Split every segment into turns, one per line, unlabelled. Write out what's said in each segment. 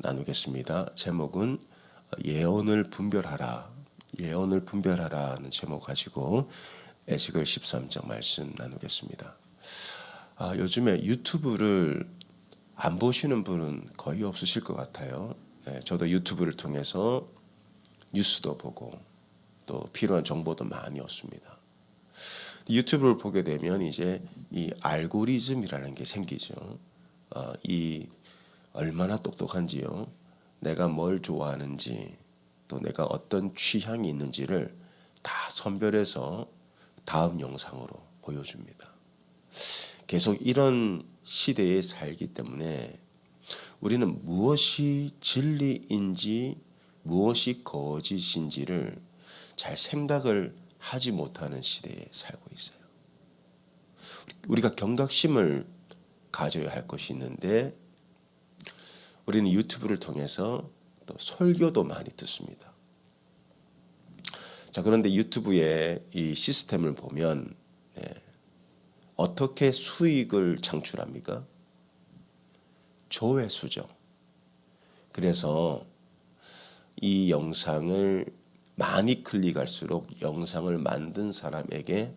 나누겠습니다. 제목은 예언을 분별하라. 예언을 분별하라는 제목 가지고 에스겔 13장 말씀 나누겠습니다. 요즘에 유튜브를 안 보시는 분은 거의 없으실 것 같아요. 저도 유튜브를 통해서 뉴스도 보고 또 필요한 정보도 많이 얻습니다. 유튜브를 보게 되면 이제 이 알고리즘이라는 게 생기죠. 이 얼마나 똑똑한지요. 내가 뭘 좋아하는지 또 내가 어떤 취향이 있는지를 다 선별해서 다음 영상으로 보여줍니다. 계속 이런 시대에 살기 때문에 우리는 무엇이 진리인지 무엇이 거짓인지를 잘 생각을 하지 못하는 시대에 살고 있어요. 우리가 경각심을 가져야 할 것이 있는데 우리는 유튜브를 통해서 또 설교도 많이 듣습니다. 자, 그런데 유튜브의 이 시스템을 보면 어떻게 수익을 창출합니까? 조회수죠. 그래서 이 영상을 많이 클릭할수록 영상을 만든 사람에게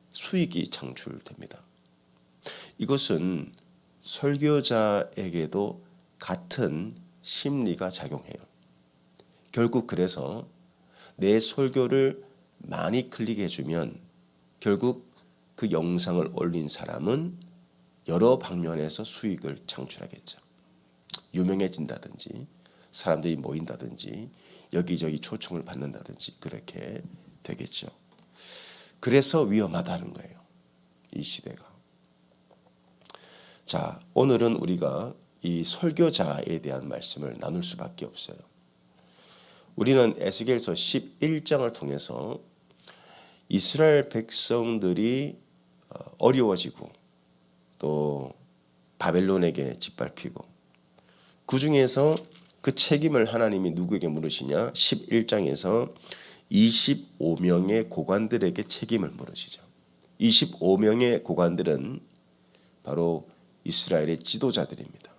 수익이 창출됩니다. 이것은 설교자에게도 같은 심리가 작용해요. 결국 그래서 내 설교를 많이 클릭해주면 결국 그 영상을 올린 사람은 여러 방면에서 수익을 창출하겠죠. 유명해진다든지 사람들이 모인다든지 여기저기 초청을 받는다든지 그렇게 되겠죠. 그래서 위험하다는 거예요. 이 시대가. 자, 오늘은 우리가 이 설교자에 대한 말씀을 나눌 수밖에 없어요. 우리는 에스겔서 11장을 통해서 이스라엘 백성들이 어려워지고 또 바벨론에게 짓밟히고 그 중에서 그 책임을 하나님이 누구에게 물으시냐? 11장에서 25명의 고관들에게 책임을 물으시죠. 25명의 고관들은 바로 이스라엘의 지도자들입니다.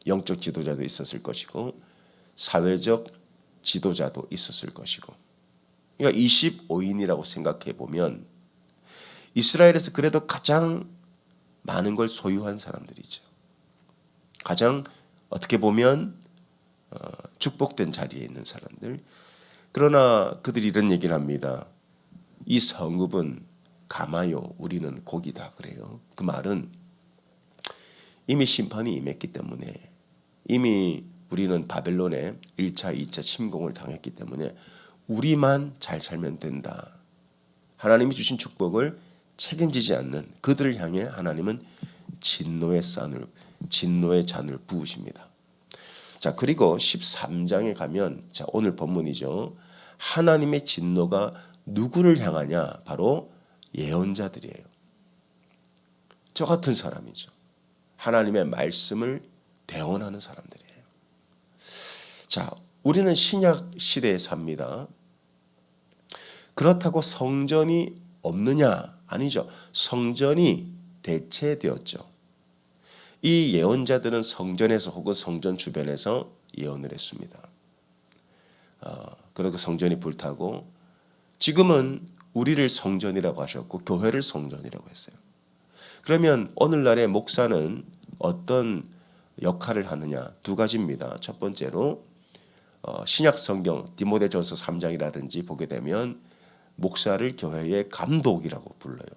영적 지도자도 있었을 것이고 사회적 지도자도 있었을 것이고 그러니까 25인이라고 생각해 보면 이스라엘에서 그래도 가장 많은 걸 소유한 사람들이죠. 가장 어떻게 보면 축복된 자리에 있는 사람들. 그러나 그들이 이런 얘기를 합니다. 이 성읍은 가마요 우리는 고기다 그래요. 그 말은 이미 심판이 임했기 때문에 이미 우리는 바벨론의 1차, 2차 침공을 당했기 때문에 우리만 잘 살면 된다. 하나님이 주신 축복을 책임지지 않는 그들을 향해 하나님은 진노의 잔을 부으십니다. 자, 그리고 13장에 가면 자, 오늘 본문이죠. 하나님의 진노가 누구를 향하냐? 바로 예언자들이에요. 저 같은 사람이죠. 하나님의 말씀을 대언하는 사람들이에요. 자, 우리는 신약 시대에 삽니다. 그렇다고 성전이 없느냐? 아니죠. 성전이 대체되었죠. 이 예언자들은 성전에서 혹은 성전 주변에서 예언을 했습니다. 그리고 성전이 불타고 지금은 우리를 성전이라고 하셨고 교회를 성전이라고 했어요. 그러면 오늘날의 목사는 어떤 역할을 하느냐? 두 가지입니다. 첫 번째로 신약 성경 디모데전서 3장이라든지 보게 되면 목사를 교회의 감독이라고 불러요.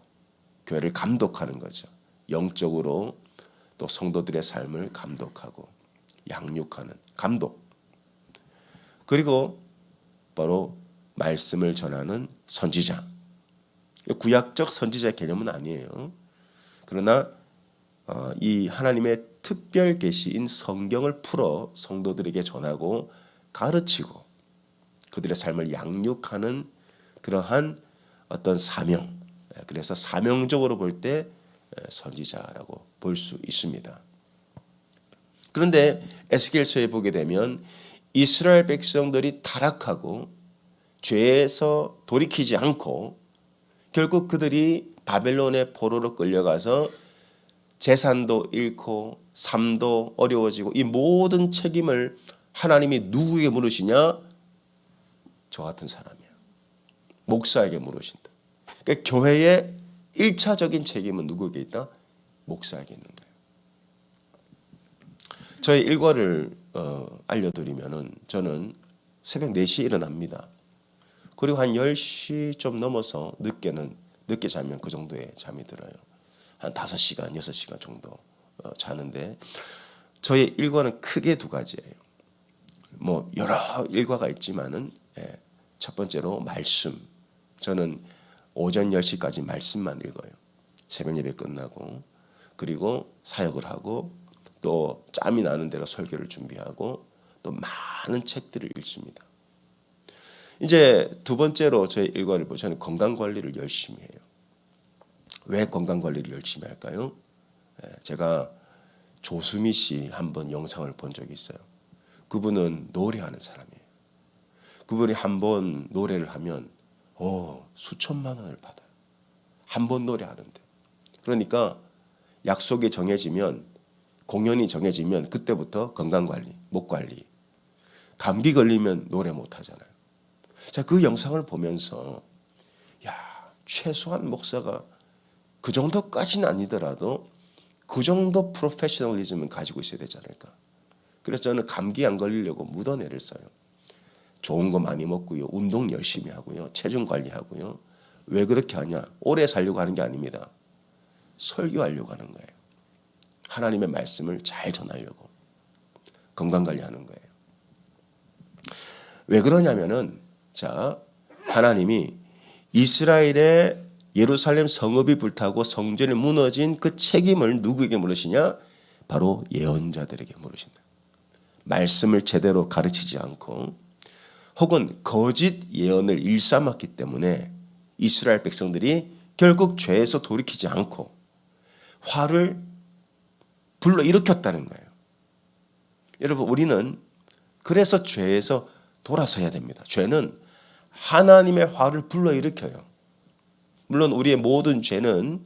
교회를 감독하는 거죠. 영적으로 또 성도들의 삶을 감독하고 양육하는 감독. 그리고 바로 말씀을 전하는 선지자. 구약적 선지자의 개념은 아니에요. 그러나 이 하나님의 특별 계시인 성경을 풀어 성도들에게 전하고 가르치고 그들의 삶을 양육하는 그러한 어떤 사명. 그래서 사명적으로 볼 때 선지자라고 볼 수 있습니다. 그런데 에스겔서에 보게 되면 이스라엘 백성들이 타락하고 죄에서 돌이키지 않고 결국 그들이 바벨론의 포로로 끌려가서 재산도 잃고 삶도 어려워지고 이 모든 책임을 하나님이 누구에게 물으시냐? 저 같은 사람이야. 목사에게 물으신다. 그러니까 교회의 1차적인 책임은 누구에게 있다? 목사에게 있는 거예요. 저의 일과를 알려드리면은 저는 새벽 4시에 일어납니다. 그리고 한 10시 좀 넘어서 늦게 자면 그 정도의 잠이 들어요. 한 5시간, 6시간 정도 자는데 저의 일과는 크게 두 가지예요. 뭐 여러 일과가 있지만은 첫 번째로 말씀. 저는 오전 10시까지 말씀만 읽어요. 새벽 예배 끝나고 그리고 사역을 하고 또 짬이 나는 대로 설교를 준비하고 또 많은 책들을 읽습니다. 이제 두 번째로 저의 일과를 보면 저는 건강 관리를 열심히 해요. 왜 건강 관리를 열심히 할까요? 제가 조수미 씨 한번 영상을 본 적이 있어요. 그분은 노래하는 사람이에요. 그분이 한 번 노래를 하면 수천만 원을 받아요. 한 번 노래하는데. 그러니까 약속이 정해지면 공연이 정해지면 그때부터 건강관리, 목관리. 감기 걸리면 노래 못하잖아요. 자, 그 영상을 보면서 최소한 목사가 그 정도까지는 아니더라도 그 정도 프로페셔널리즘은 가지고 있어야 되지 않을까. 그래서 저는 감기 안 걸리려고 묻어내를 써요. 좋은 거 많이 먹고요. 운동 열심히 하고요. 체중 관리하고요. 왜 그렇게 하냐? 오래 살려고 하는 게 아닙니다. 설교하려고 하는 거예요. 하나님의 말씀을 잘 전하려고. 건강관리하는 거예요. 왜 그러냐면은 하나님이 이스라엘의 예루살렘 성읍이 불타고 성전이 무너진 그 책임을 누구에게 물으시냐? 바로 예언자들에게 물으신다. 말씀을 제대로 가르치지 않고 혹은 거짓 예언을 일삼았기 때문에 이스라엘 백성들이 결국 죄에서 돌이키지 않고 화를 불러일으켰다는 거예요. 여러분, 우리는 그래서 죄에서 돌아서야 됩니다. 죄는 하나님의 화를 불러일으켜요. 물론 우리의 모든 죄는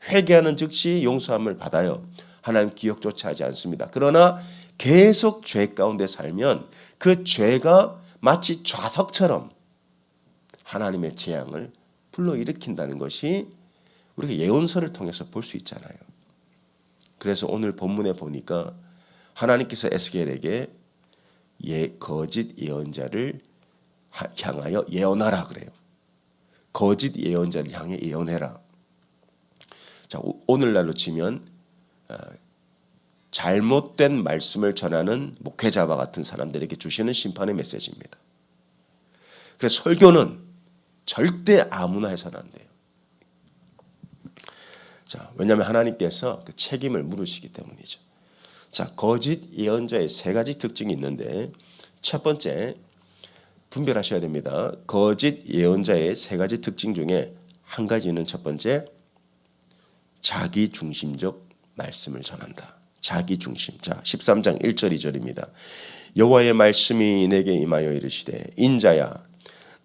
회개하는 즉시 용서함을 받아요. 하나님 기억조차 하지 않습니다. 그러나 계속 죄 가운데 살면 그 죄가 마치 좌석처럼 하나님의 재앙을 불러일으킨다는 것이 우리가 예언서를 통해서 볼 수 있잖아요. 그래서 오늘 본문에 보니까 하나님께서 에스겔에게 거짓 예언자를 향하여 예언하라 그래요. 거짓 예언자를 향해 예언해라. 자, 오늘날로 치면 잘못된 말씀을 전하는 목회자와 같은 사람들에게 주시는 심판의 메시지입니다. 그래서 설교는 절대 아무나 해서는 안 돼요. 자, 왜냐하면 하나님께서 그 책임을 물으시기 때문이죠. 자, 거짓 예언자의 3가지 특징이 있는데 첫 번째 분별하셔야 됩니다. 거짓 예언자의 3가지 특징 중에 한 가지는 첫 번째 자기 중심적 말씀을 전한다. 자기 중심. 자, 13장 1절 2절입니다. 여호와의 말씀이 내게 임하여 이르시되 인자야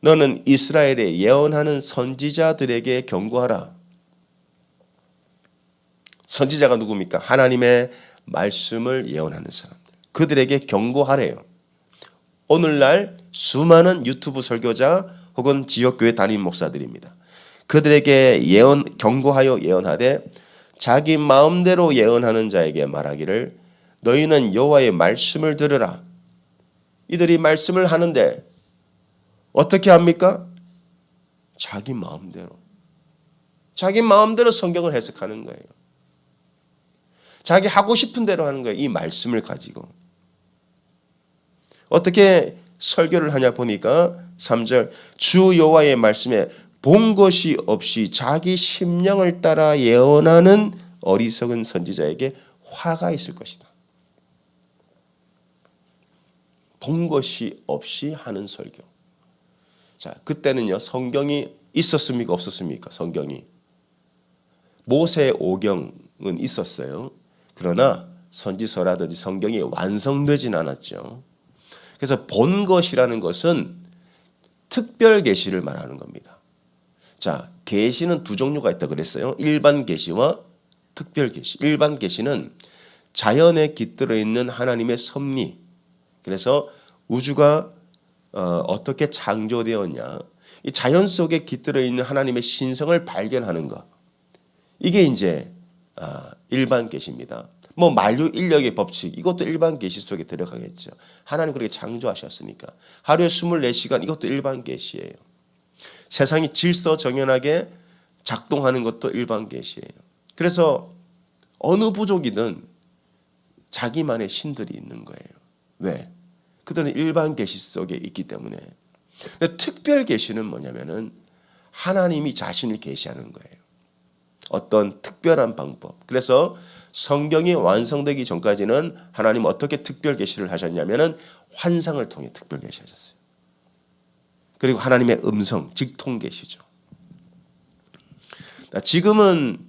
너는 이스라엘에 예언하는 선지자들에게 경고하라. 선지자가 누굽니까? 하나님의 말씀을 예언하는 사람들. 그들에게 경고하래요. 오늘날 수많은 유튜브 설교자 혹은 지역교회 담임 목사들입니다. 그들에게 경고하여 예언하되 자기 마음대로 예언하는 자에게 말하기를 너희는 여호와의 말씀을 들으라. 이들이 말씀을 하는데 어떻게 합니까? 자기 마음대로 성경을 해석하는 거예요. 자기 하고 싶은 대로 하는 거예요. 이 말씀을 가지고. 어떻게 설교를 하냐 보니까 3절 주 여호와의 말씀에 본 것이 없이 자기 심령을 따라 예언하는 어리석은 선지자에게 화가 있을 것이다. 본 것이 없이 하는 설교. 자, 그때는요 성경이 있었습니까? 없었습니까? 성경이. 모세 오경은 있었어요. 그러나 선지서라든지 성경이 완성되진 않았죠. 그래서 본 것이라는 것은 특별 계시를 말하는 겁니다. 자, 계시는 두 종류가 있다고 그랬어요. 일반 계시와 특별 계시. 일반 계시는 자연에 깃들어 있는 하나님의 섭리. 그래서 우주가 어떻게 창조되었냐, 이 자연 속에 깃들어 있는 하나님의 신성을 발견하는 것. 이게 이제 일반 계시입니다. 뭐 만유 인력의 법칙, 이것도 일반 계시 속에 들어가겠죠. 하나님 그렇게 창조하셨으니까. 하루에 24시간, 이것도 일반 계시예요. 세상이 질서정연하게 작동하는 것도 일반 계시예요. 그래서 어느 부족이든 자기만의 신들이 있는 거예요. 왜? 그들은 일반 계시 속에 있기 때문에. 근데 특별 계시는 뭐냐면은 하나님이 자신을 계시하는 거예요. 어떤 특별한 방법. 그래서 성경이 완성되기 전까지는 하나님 어떻게 특별 계시를 하셨냐면은 환상을 통해 특별 계시하셨어요. 그리고 하나님의 음성, 직통 계시죠. 지금은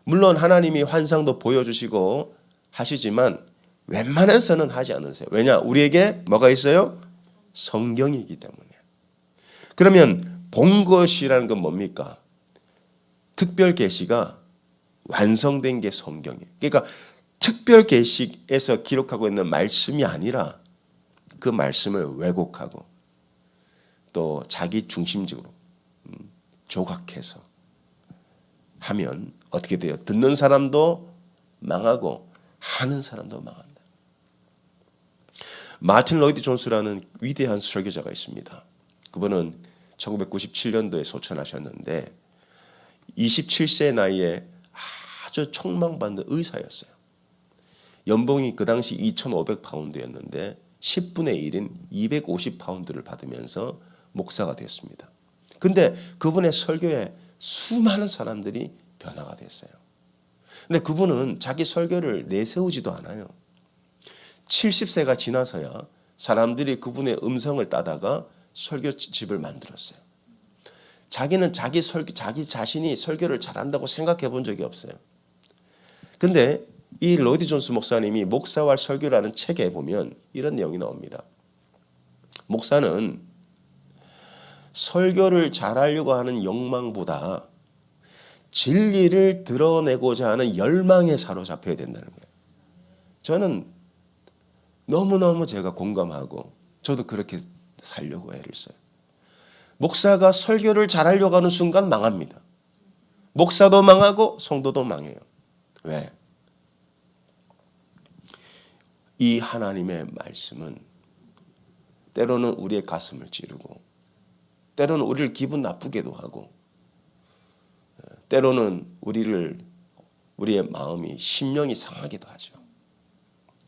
물론 하나님이 환상도 보여주시고 하시지만 웬만해서는 하지 않으세요. 왜냐? 우리에게 뭐가 있어요? 성경이기 때문에. 그러면 본 것이라는 건 뭡니까? 특별 계시가 완성된 게 성경이에요. 그러니까 특별 계시에서 기록하고 있는 말씀이 아니라 그 말씀을 왜곡하고 또 자기 중심적으로 조각해서 하면 어떻게 돼요? 듣는 사람도 망하고 하는 사람도 망한다. 마틴 로이드 존스라는 위대한 설교자가 있습니다. 그분은 1997년도에 소천하셨는데 27세 나이에 아주 촉망받는 의사였어요. 연봉이 그 당시 2,500파운드였는데 10분의 1인 250파운드를 받으면서 목사가 됐습니다. 근데 그분의 설교에 수많은 사람들이 변화가 됐어요. 근데 그분은 자기 설교를 내세우지도 않아요. 70세가 지나서야 사람들이 그분의 음성을 따다가 설교집을 만들었어요. 자기는 자기 자신이 설교를 잘한다고 생각해 본 적이 없어요. 근데 이 로이드 존스 목사님이 목사와 설교라는 책에 보면 이런 내용이 나옵니다. 목사는 설교를 잘하려고 하는 욕망보다 진리를 드러내고자 하는 열망에 사로잡혀야 된다는 거예요. 저는 너무너무 제가 공감하고 저도 그렇게 살려고 애를 써요. 목사가 설교를 잘하려고 하는 순간 망합니다. 목사도 망하고 성도도 망해요. 왜? 이 하나님의 말씀은 때로는 우리의 가슴을 찌르고 때로는 우리를 기분 나쁘게도 하고 때로는 우리의 마음이 심령이 상하기도 하죠.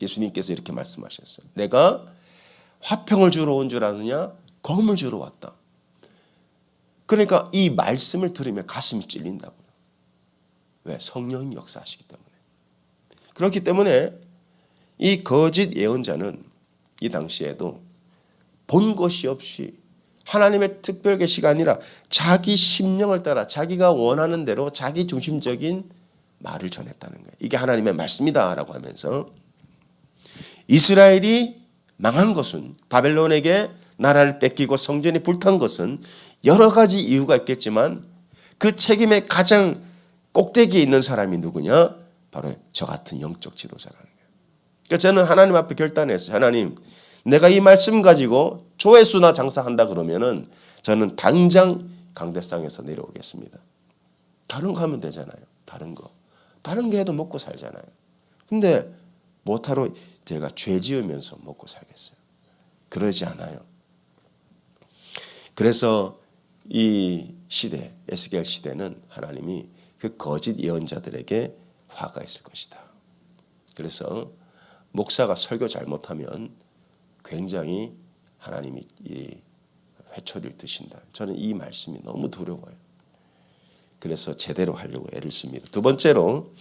예수님께서 이렇게 말씀하셨어요. 내가 화평을 주러 온 줄 아느냐? 검을 주러 왔다. 그러니까 이 말씀을 들으면 가슴이 찔린다고요. 왜? 성령이 역사하시기 때문에. 그렇기 때문에 이 거짓 예언자는 이 당시에도 본 것이 없이 하나님의 특별 계시가 아니라 자기 심령을 따라 자기가 원하는 대로 자기 중심적인 말을 전했다는 거예요. 이게 하나님의 말씀이다라고 하면서 이스라엘이 망한 것은 바벨론에게 나라를 뺏기고 성전이 불탄 것은 여러 가지 이유가 있겠지만 그 책임의 가장 꼭대기에 있는 사람이 누구냐? 바로 저 같은 영적 지도자라는 거예요. 그러니까 저는 하나님 앞에 결단했어요. 하나님, 내가 이 말씀 가지고 조회수나 장사한다 그러면은 저는 당장 강대상에서 내려오겠습니다. 다른 거 하면 되잖아요. 다른 거 해도 먹고 살잖아요. 근데 못하러 제가 죄 지으면서 먹고 살겠어요. 그러지 않아요. 그래서 이 시대, 에스겔 시대는 하나님이 그 거짓 예언자들에게 화가 있을 것이다. 그래서 목사가 설교 잘못하면 굉장히 하나님이 이 회초리를 드신다. 저는 이 말씀이 너무 두려워요. 그래서 제대로 하려고 애를 씁니다. 두 번째로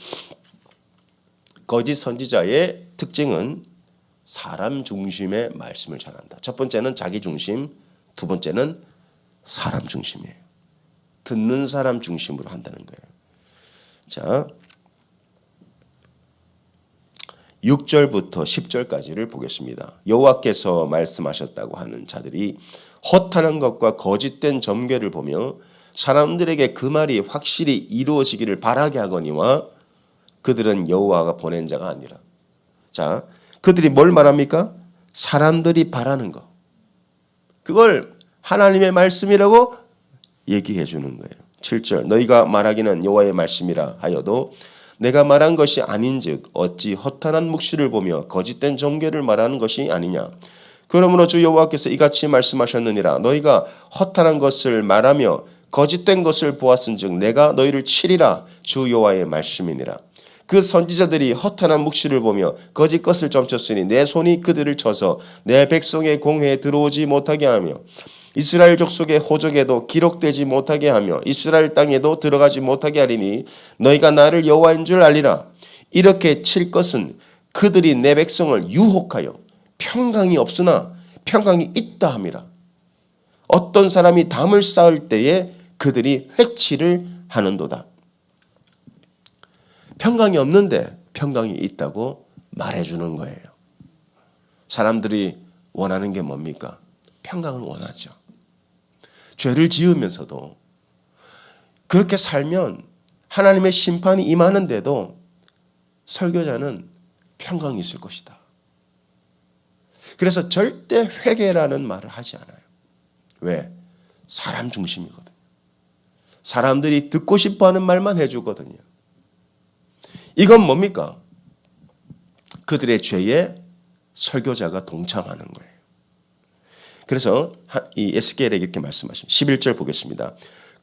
거짓 선지자의 특징은 사람 중심의 말씀을 전한다. 첫 번째는 자기 중심, 두 번째는 사람 중심이에요. 듣는 사람 중심으로 한다는 거예요. 자, 6절부터 10절까지를 보겠습니다. 여호와께서 말씀하셨다고 하는 자들이 허탄한 것과 거짓된 점괘를 보며 사람들에게 그 말이 확실히 이루어지기를 바라게 하거니와 그들은 여호와가 보낸 자가 아니라. 자, 그들이 뭘 말합니까? 사람들이 바라는 거. 그걸 하나님의 말씀이라고 얘기해 주는 거예요. 7절 너희가 말하기는 여호와의 말씀이라 하여도 내가 말한 것이 아닌즉 어찌 허탄한 묵시를 보며 거짓된 종교를 말하는 것이 아니냐. 그러므로 주 여호와께서 이같이 말씀하셨느니라. 너희가 허탄한 것을 말하며 거짓된 것을 보았은즉 내가 너희를 치리라. 주 여호와의 말씀이니라. 그 선지자들이 허탄한 묵시를 보며 거짓 것을 점쳤으니 내 손이 그들을 쳐서 내 백성의 공회에 들어오지 못하게 하며 이스라엘 족속의 호적에도 기록되지 못하게 하며 이스라엘 땅에도 들어가지 못하게 하리니 너희가 나를 여호와인 줄 알리라. 이렇게 칠 것은 그들이 내 백성을 유혹하여 평강이 없으나 평강이 있다 함이라. 어떤 사람이 담을 쌓을 때에 그들이 회치를 하는도다. 평강이 없는데 평강이 있다고 말해주는 거예요. 사람들이 원하는 게 뭡니까? 평강을 원하죠. 죄를 지으면서도 그렇게 살면 하나님의 심판이 임하는데도 설교자는 평강이 있을 것이다. 그래서 절대 회개라는 말을 하지 않아요. 왜? 사람 중심이거든요. 사람들이 듣고 싶어하는 말만 해주거든요. 이건 뭡니까? 그들의 죄에 설교자가 동참하는 거예요. 그래서 이 에스겔에게 이렇게 말씀하십니다. 11절 보겠습니다.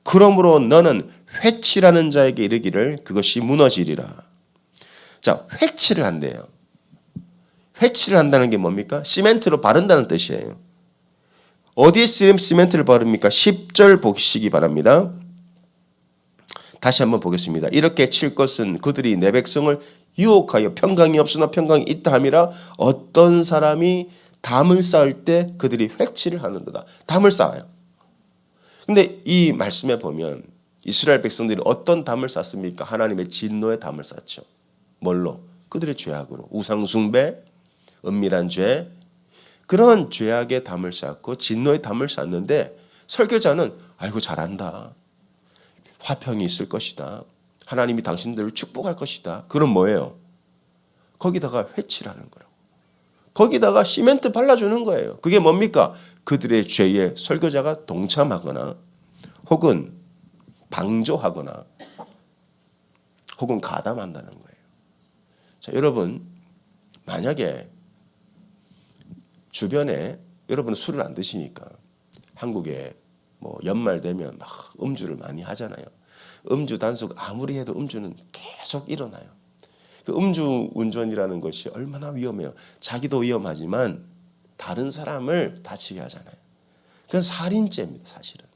그러므로 너는 회치라는 자에게 이르기를 그것이 무너지리라. 자, 회치를 한대요. 회치를 한다는 게 뭡니까? 시멘트로 바른다는 뜻이에요. 어디에 시멘트를 바릅니까? 10절 보시기 바랍니다. 다시 한번 보겠습니다. 이렇게 칠 것은 그들이 내 백성을 유혹하여 평강이 없으나 평강이 있다 함이라. 어떤 사람이 담을 쌓을 때 그들이 회치를 하는도다. 담을 쌓아요. 근데 이 말씀에 보면 이스라엘 백성들이 어떤 담을 쌓습니까? 하나님의 진노의 담을 쌓죠. 뭘로? 그들의 죄악으로. 우상 숭배, 은밀한 죄, 그런 죄악의 담을 쌓고 진노의 담을 쌓는데 설교자는 아이고 잘한다. 화평이 있을 것이다. 하나님이 당신들을 축복할 것이다. 그럼 뭐예요? 거기다가 회치라는 거라고. 거기다가 시멘트 발라주는 거예요. 그게 뭡니까? 그들의 죄에 설교자가 동참하거나 혹은 방조하거나 혹은 가담한다는 거예요. 자, 여러분 만약에 주변에 여러분은 술을 안 드시니까 한국에 뭐 연말 되면 막 음주를 많이 하잖아요. 음주 단속 아무리 해도 음주는 계속 일어나요. 그 음주 운전이라는 것이 얼마나 위험해요. 자기도 위험하지만 다른 사람을 다치게 하잖아요. 그건 살인죄입니다, 사실은.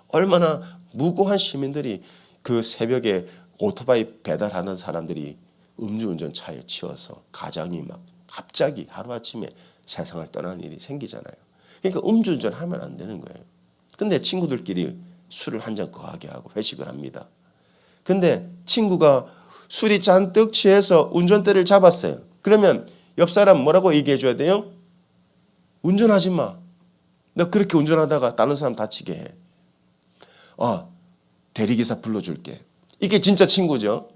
얼마나 무고한 시민들이 그 새벽에 오토바이 배달하는 사람들이 음주운전 차에 치여서 가장이 막 갑자기 하루아침에 세상을 떠나는 일이 생기잖아요. 그러니까 음주운전 하면 안 되는 거예요. 근데 친구들끼리 술을 한 잔 거하게 하고 회식을 합니다. 근데 친구가 술이 잔뜩 취해서 운전대를 잡았어요. 그러면 옆 사람 뭐라고 얘기해 줘야 돼요? 운전하지 마. 너 그렇게 운전하다가 다른 사람 다치게 해. 대리기사 불러줄게. 이게 진짜 친구죠.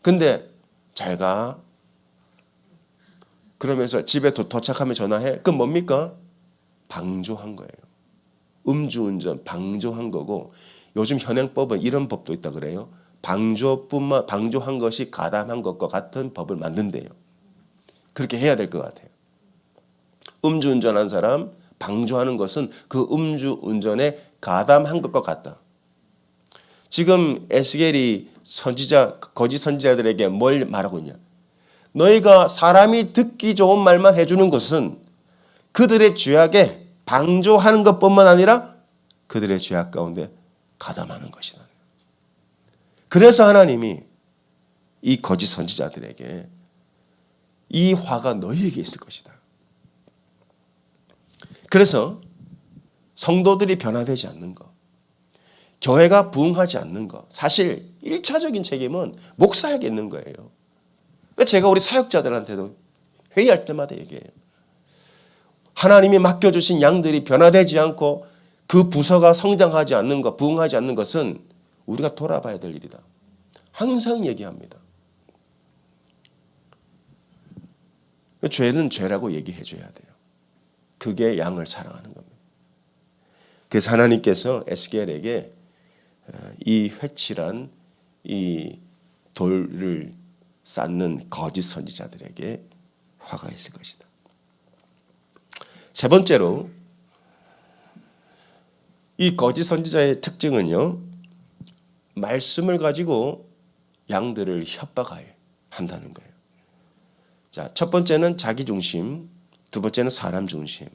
근데 잘 가. 그러면서 집에 도착하면 전화해. 그건 뭡니까? 방조한 거예요. 음주운전 방조한 거고 요즘 현행법은 이런 법도 있다 그래요. 방조한 것이 가담한 것과 같은 법을 만든대요. 그렇게 해야 될 것 같아요. 음주운전한 사람 방조하는 것은 그 음주운전에 가담한 것과 같다. 지금 에스겔이 거짓 선지자들에게 뭘 말하고 있냐? 너희가 사람이 듣기 좋은 말만 해주는 것은 그들의 죄악에 방조하는 것뿐만 아니라 그들의 죄악 가운데 가담하는 것이다. 그래서 하나님이 이 거짓 선지자들에게 이 화가 너희에게 있을 것이다. 그래서 성도들이 변화되지 않는 것, 교회가 부흥하지 않는 것, 사실 1차적인 책임은 목사에게 있는 거예요. 왜 제가 우리 사역자들한테도 회의할 때마다 얘기해요. 하나님이 맡겨주신 양들이 변화되지 않고 그 부서가 성장하지 않는 것, 부흥하지 않는 것은 우리가 돌아봐야 될 일이다. 항상 얘기합니다. 죄는 죄라고 얘기해 줘야 돼요. 그게 양을 사랑하는 겁니다. 그래서 하나님께서 에스겔에게 이 회칠한 이 돌을 쌓는 거짓 선지자들에게 화가 있을 것이다. 세 번째로 이 거짓 선지자의 특징은요, 말씀을 가지고 양들을 협박한다는 거예요. 자, 첫 번째는 자기 중심, 두 번째는 사람 중심,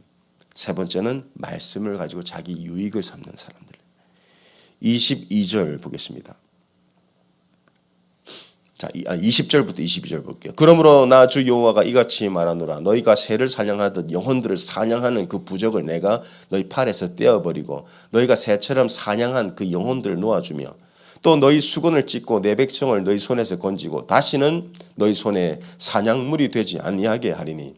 세 번째는 말씀을 가지고 자기 유익을 삼는 사람들. 22절 보겠습니다. 자, 20절부터 22절 볼게요. 그러므로 나 주 여호와가 이같이 말하노라. 너희가 새를 사냥하듯 영혼들을 사냥하는 그 부적을 내가 너희 팔에서 떼어버리고 너희가 새처럼 사냥한 그 영혼들을 놓아주며 또 너희 수건을 찢고 내 백성을 너희 손에서 건지고 다시는 너희 손에 사냥물이 되지 아니하게 하리니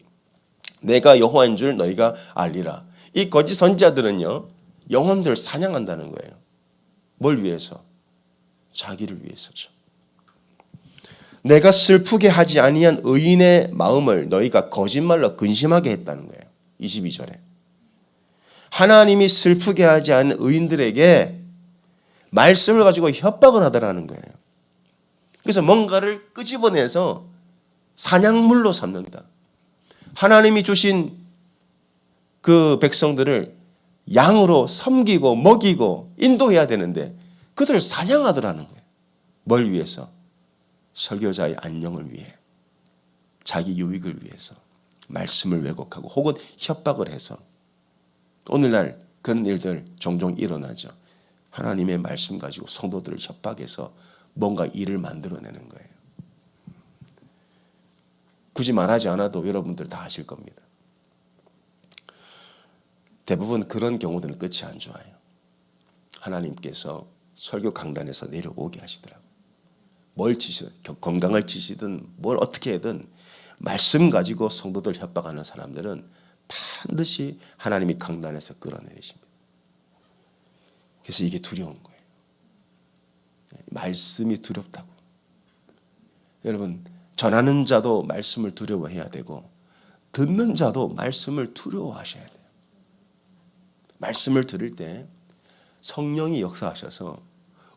내가 여호와인 줄 너희가 알리라. 이 거짓 선지자들은요, 영혼들을 사냥한다는 거예요. 뭘 위해서? 자기를 위해서죠. 내가 슬프게 하지 아니한 의인의 마음을 너희가 거짓말로 근심하게 했다는 거예요. 22절에. 하나님이 슬프게 하지 않은 의인들에게 말씀을 가지고 협박을 하더라는 거예요. 그래서 뭔가를 끄집어내서 사냥물로 삼는다. 하나님이 주신 그 백성들을 양으로 섬기고 먹이고 인도해야 되는데 그들을 사냥하더라는 거예요. 뭘 위해서? 설교자의 안녕을 위해, 자기 유익을 위해서 말씀을 왜곡하고 혹은 협박을 해서 오늘날 그런 일들 종종 일어나죠. 하나님의 말씀 가지고 성도들을 협박해서 뭔가 일을 만들어내는 거예요. 굳이 말하지 않아도 여러분들 다 아실 겁니다. 대부분 그런 경우들은 끝이 안 좋아요. 하나님께서 설교 강단에서 내려오게 하시더라고요. 뭘 치시든, 건강을 치시든 뭘 어떻게 하든 말씀 가지고 성도들 협박하는 사람들은 반드시 하나님이 강단에서 끌어내리십니다. 그래서 이게 두려운 거예요. 말씀이 두렵다고. 여러분, 전하는 자도 말씀을 두려워해야 되고 듣는 자도 말씀을 두려워하셔야 돼요. 말씀을 들을 때 성령이 역사하셔서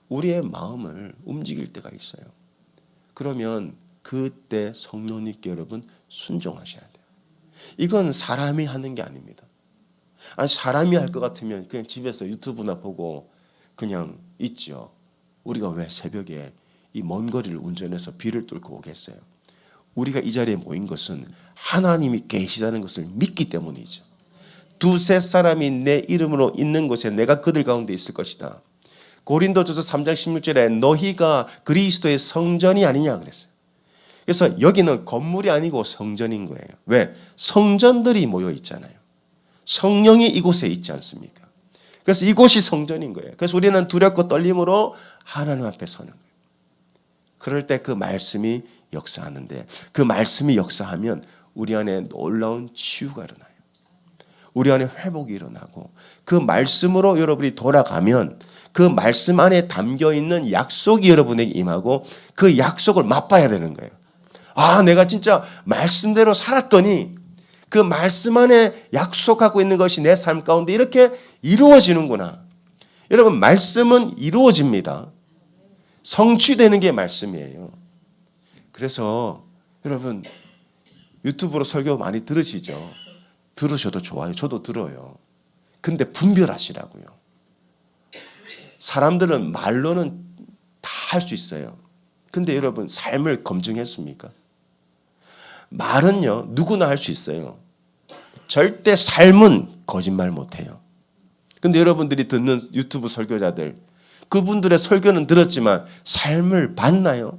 우리의 마음을 움직일 때가 있어요. 그러면 그때 성령님께 여러분 순종하셔야 돼요. 이건 사람이 하는 게 아닙니다. 아니, 사람이 할 것 같으면 그냥 집에서 유튜브나 보고 그냥 있죠. 우리가 왜 새벽에 이 먼 거리를 운전해서 비를 뚫고 오겠어요? 우리가 이 자리에 모인 것은 하나님이 계시다는 것을 믿기 때문이죠. 두세 사람이 내 이름으로 있는 곳에 내가 그들 가운데 있을 것이다. 고린도전서 3장 16절에 너희가 그리스도의 성전이 아니냐 그랬어요. 그래서 여기는 건물이 아니고 성전인 거예요. 왜? 성전들이 모여 있잖아요. 성령이 이곳에 있지 않습니까? 그래서 이곳이 성전인 거예요. 그래서 우리는 두렵고 떨림으로 하나님 앞에 서는 거예요. 그럴 때 그 말씀이 역사하는데 그 말씀이 역사하면 우리 안에 놀라운 치유가 일어나요. 우리 안에 회복이 일어나고 그 말씀으로 여러분이 돌아가면 그 말씀 안에 담겨있는 약속이 여러분에게 임하고 그 약속을 맛봐야 되는 거예요. 아, 내가 진짜 말씀대로 살았더니 그 말씀 안에 약속하고 있는 것이 내 삶 가운데 이렇게 이루어지는구나. 여러분, 말씀은 이루어집니다. 성취되는 게 말씀이에요. 그래서 여러분 유튜브로 설교 많이 들으시죠? 들으셔도 좋아요. 저도 들어요. 근데 분별하시라고요. 사람들은 말로는 다 할 수 있어요. 근데 여러분 삶을 검증했습니까? 말은요 누구나 할 수 있어요. 절대 삶은 거짓말 못해요. 근데 여러분들이 듣는 유튜브 설교자들 그분들의 설교는 들었지만 삶을 봤나요?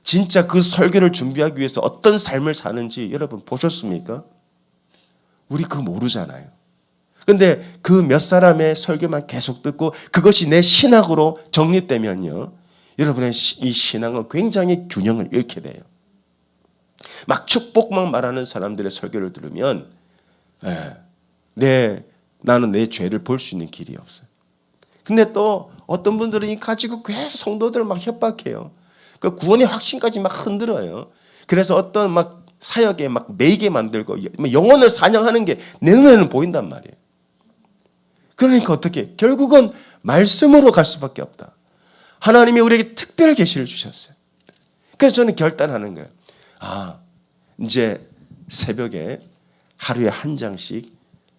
진짜 그 설교를 준비하기 위해서 어떤 삶을 사는지 여러분 보셨습니까? 우리 그거 모르잖아요. 근데 그 몇 사람의 설교만 계속 듣고 그것이 내 신학으로 정립되면요. 여러분의 이 신앙은 굉장히 균형을 잃게 돼요. 막 축복만 말하는 사람들의 설교를 들으면 나는 내 죄를 볼 수 있는 길이 없어요. 근데 또 어떤 분들은 이 가지고 계속 성도들을 막 협박해요. 그 구원의 확신까지 막 흔들어요. 그래서 어떤 막 사역에 막 매이게 만들고 영혼을 사냥하는 게 내 눈에는 보인단 말이에요. 그러니까 어떻게? 결국은 말씀으로 갈 수밖에 없다. 하나님이 우리에게 특별 계시를 주셨어요. 그래서 저는 결단하는 거예요. 이제 새벽에 하루에 한 장씩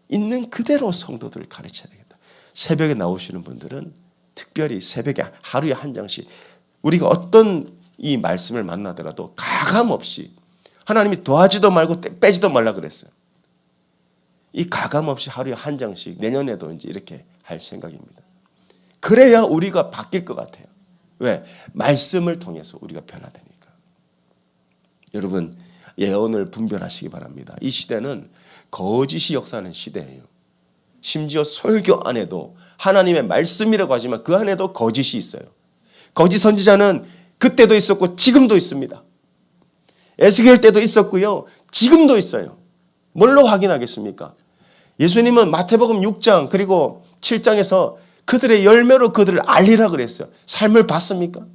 있는 그대로 성도들을 가르쳐야 되겠다. 새벽에 나오시는 분들은 특별히 새벽에 하루에 한 장씩 우리가 어떤 이 말씀을 만나더라도 가감 없이 하나님이 더하지도 말고 빼지도 말라 그랬어요. 이 가감 없이 하루에 한 장씩 내년에도 이제 이렇게 할 생각입니다. 그래야 우리가 바뀔 것 같아요. 왜? 말씀을 통해서 우리가 변화되니까. 여러분, 예언을 분별하시기 바랍니다. 이 시대는 거짓이 역사하는 시대예요. 심지어 설교 안에도 하나님의 말씀이라고 하지만 그 안에도 거짓이 있어요. 거짓 선지자는 그때도 있었고 지금도 있습니다. 에스겔 때도 있었고요. 지금도 있어요. 뭘로 확인하겠습니까? 예수님은 마태복음 6장 그리고 7장에서 그들의 열매로 그들을 알리라 그랬어요. 삶을 봤습니까?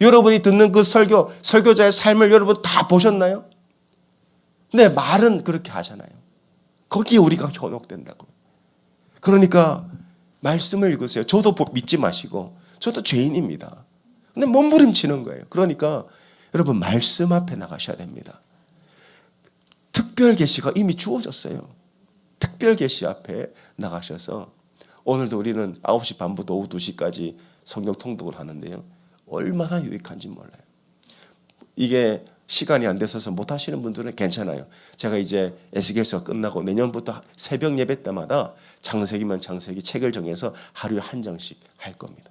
여러분이 듣는 그 설교자의 삶을 여러분 다 보셨나요? 네, 말은 그렇게 하잖아요. 거기에 우리가 현혹된다고. 그러니까 말씀을 읽으세요. 저도 믿지 마시고 저도 죄인입니다. 근데 몸부림치는 거예요. 그러니까 여러분 말씀 앞에 나가셔야 됩니다. 특별 계시가 이미 주어졌어요. 특별 계시 앞에 나가셔서 오늘도 우리는 9시 반부터 오후 2시까지 성경 통독을 하는데요. 얼마나 유익한지 몰라요. 이게 시간이 안 돼서 못 하시는 분들은 괜찮아요. 제가 이제 에스겔서가 끝나고 내년부터 새벽 예배 때마다 창세기면 창세기 책을 정해서 하루에 한 장씩 할 겁니다.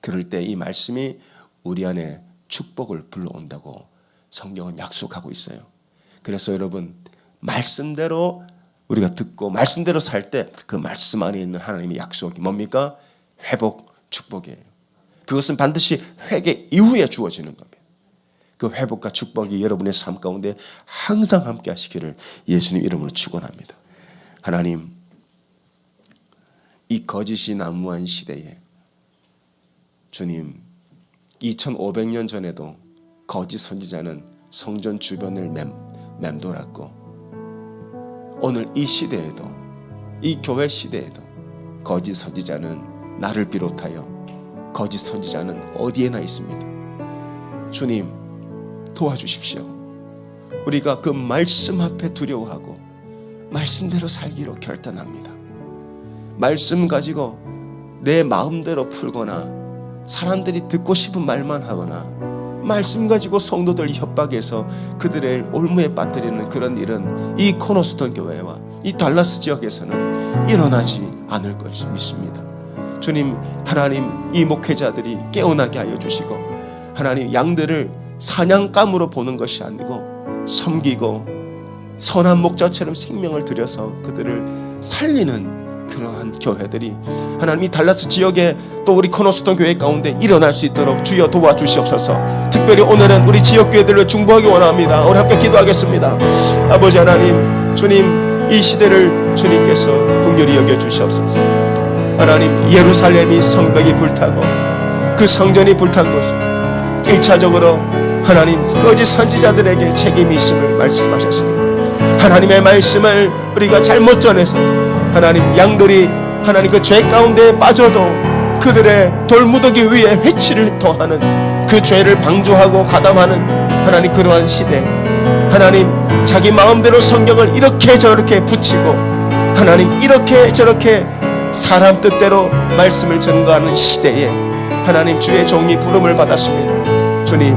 그럴 때 이 말씀이 우리 안에 축복을 불러온다고 성경은 약속하고 있어요. 그래서 여러분 말씀대로 우리가 듣고 말씀대로 살 때 그 말씀 안에 있는 하나님의 약속이 뭡니까? 회복, 축복이에요. 그것은 반드시 회개 이후에 주어지는 겁니다. 그 회복과 축복이 여러분의 삶 가운데 항상 함께 하시기를 예수님 이름으로 축원합니다. 하나님, 이 거짓이 난무한 시대에 주님 2500년 전에도 거짓 선지자는 성전 주변을 맴돌았고 오늘 이 시대에도 이 교회 시대에도 거짓 선지자는 나를 비롯하여 거짓 선지자는 어디에나 있습니다. 주님 도와주십시오. 우리가 그 말씀 앞에 두려워하고 말씀대로 살기로 결단합니다. 말씀 가지고 내 마음대로 풀거나 사람들이 듣고 싶은 말만 하거나 말씀 가지고 성도들 협박해서 그들의 올무에 빠뜨리는 그런 일은 이 코너스톤 교회와 이 달라스 지역에서는 일어나지 않을 것을 믿습니다. 주님, 하나님 이 목회자들이 깨어나게 하여 주시고 하나님 양들을 사냥감으로 보는 것이 아니고 섬기고 선한 목자처럼 생명을 들여서 그들을 살리는 그러한 교회들이 하나님 이 달라스 지역에 또 우리 코너스톤 교회 가운데 일어날 수 있도록 주여 도와주시옵소서. 특별히 오늘은 우리 지역 교회들을 중보하기 원합니다. 우리 함께 기도하겠습니다. 아버지 하나님, 주님 이 시대를 주님께서 긍휼히 여겨주시옵소서. 하나님 예루살렘이 성벽이 불타고 그 성전이 불탄 것은 1차적으로 하나님 거짓 선지자들에게 책임이 있음을 말씀하셨습니다. 하나님의 말씀을 우리가 잘못 전해서 하나님 양들이 하나님 그 죄 가운데 빠져도 그들의 돌무더기 위에 회치를 더하는 그 죄를 방조하고 가담하는 하나님 그러한 시대, 하나님 자기 마음대로 성경을 이렇게 저렇게 붙이고 하나님 이렇게 저렇게 사람 뜻대로 말씀을 전가하는 시대에 하나님 주의 종이 부름을 받았습니다. 주님,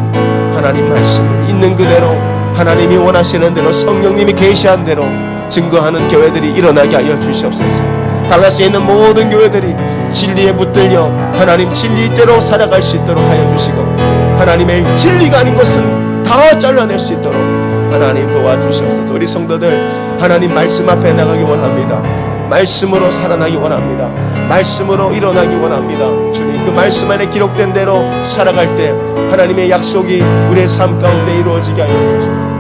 하나님 말씀을 있는 그대로 하나님이 원하시는 대로 성령님이 계시한 대로 증거하는 교회들이 일어나게 하여 주시옵소서. 달라스에 있는 모든 교회들이 진리에 붙들려 하나님 진리대로 살아갈 수 있도록 하여 주시고 하나님의 진리가 아닌 것은 다 잘라낼 수 있도록 하나님 도와주시옵소서. 우리 성도들 하나님 말씀 앞에 나가기 원합니다. 말씀으로 살아나기 원합니다. 말씀으로 일어나기 원합니다. 주님 그 말씀 안에 기록된 대로 살아갈 때 하나님의 약속이 우리의 삶 가운데 이루어지게 하여 주시옵소서.